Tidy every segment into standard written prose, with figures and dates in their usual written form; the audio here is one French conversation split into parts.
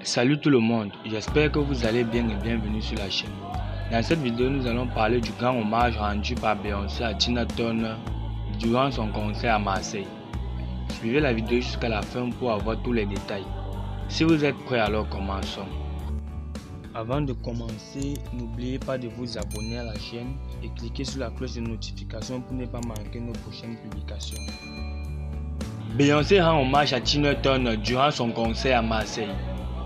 Salut tout le monde, j'espère que vous allez bien et bienvenue sur la chaîne. Dans cette vidéo, nous allons parler du grand hommage rendu par Beyoncé à Tina Turner durant son concert à Marseille. Suivez la vidéo jusqu'à la fin pour avoir tous les détails. Si vous êtes prêts, alors commençons. Avant de commencer, n'oubliez pas de vous abonner à la chaîne et cliquez sur la cloche de notification pour ne pas manquer nos prochaines publications. Beyoncé rend hommage à Tina Turner durant son concert à Marseille.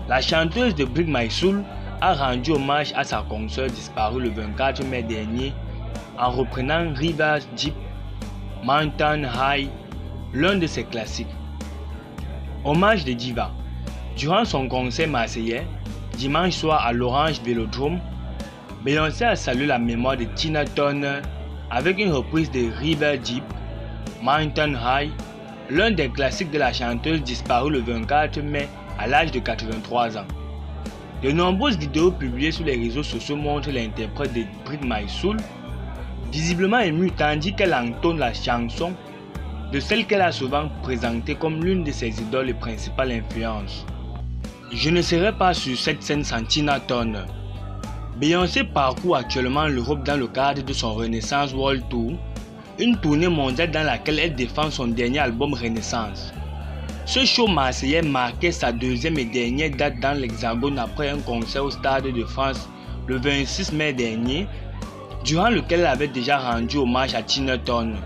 La chanteuse de Bring My Soul a rendu hommage à sa consoeur disparue le 24 mai dernier en reprenant River Deep, Mountain High, l'un de ses classiques. Hommage de diva. Durant son concert marseillais, dimanche soir à l'Orange Vélodrome, Beyoncé a salué la mémoire de Tina Turner avec une reprise de River Deep, Mountain High, l'un des classiques de la chanteuse disparue le 24 mai à l'âge de 83 ans. De nombreuses vidéos publiées sur les réseaux sociaux montrent l'interprète de Bring My Soul visiblement émue tandis qu'elle entonne la chanson de celle qu'elle a souvent présentée comme l'une de ses idoles et principales influences. Je ne serai pas sur cette scène sans Tina Turner. Beyoncé parcourt actuellement l'Europe dans le cadre de son Renaissance World Tour, une tournée mondiale dans laquelle elle défend son dernier album Renaissance. Ce show marseillais marquait sa deuxième et dernière date dans l'Hexagone après un concert au Stade de France le 26 mai dernier, durant lequel elle avait déjà rendu hommage à Tina Turner.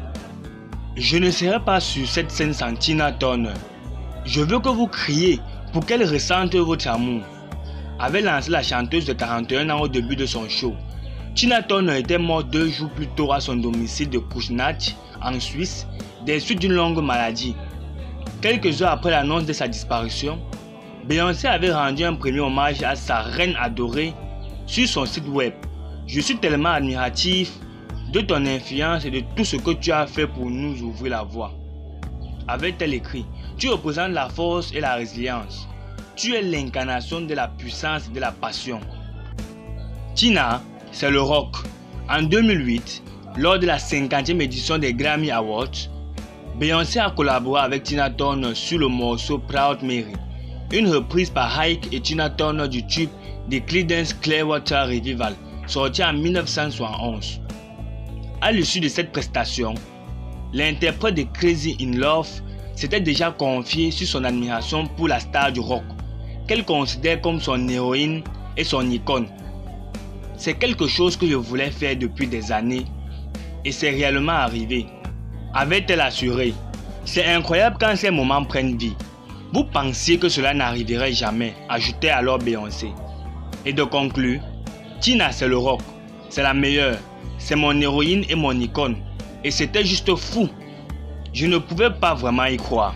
Je ne serai pas sur cette scène sans Tina Turner. Je veux que vous criez pour qu'elle ressente votre amour, avait lancé la chanteuse de 41 ans au début de son show. Tina Turner était morte 2 jours plus tôt à son domicile de Kuznach, en Suisse, des suites d'une longue maladie. Quelques heures après l'annonce de sa disparition, Beyoncé avait rendu un premier hommage à sa reine adorée sur son site web. Je suis tellement admiratif de ton influence et de tout ce que tu as fait pour nous ouvrir la voie. Avait-elle écrit, tu représentes la force et la résilience. Tu es l'incarnation de la puissance et de la passion. Tina, c'est le rock. En 2008, lors de la 50e édition des Grammy Awards, Beyoncé a collaboré avec Tina Turner sur le morceau Proud Mary, une reprise par Ike et Tina Turner du tube de Creedence Clearwater Revival, sorti en 1971. À l'issue de cette prestation, l'interprète de Crazy in Love s'était déjà confié sur son admiration pour la star du rock, qu'elle considère comme son héroïne et son icône. C'est quelque chose que je voulais faire depuis des années et c'est réellement arrivé, avait-elle assuré. C'est incroyable quand ces moments prennent vie. Vous pensiez que cela n'arriverait jamais, ajoutait alors Beyoncé. Et de conclure, Tina c'est le rock, c'est la meilleure, c'est mon héroïne et mon icône. Et c'était juste fou. Je ne pouvais pas vraiment y croire.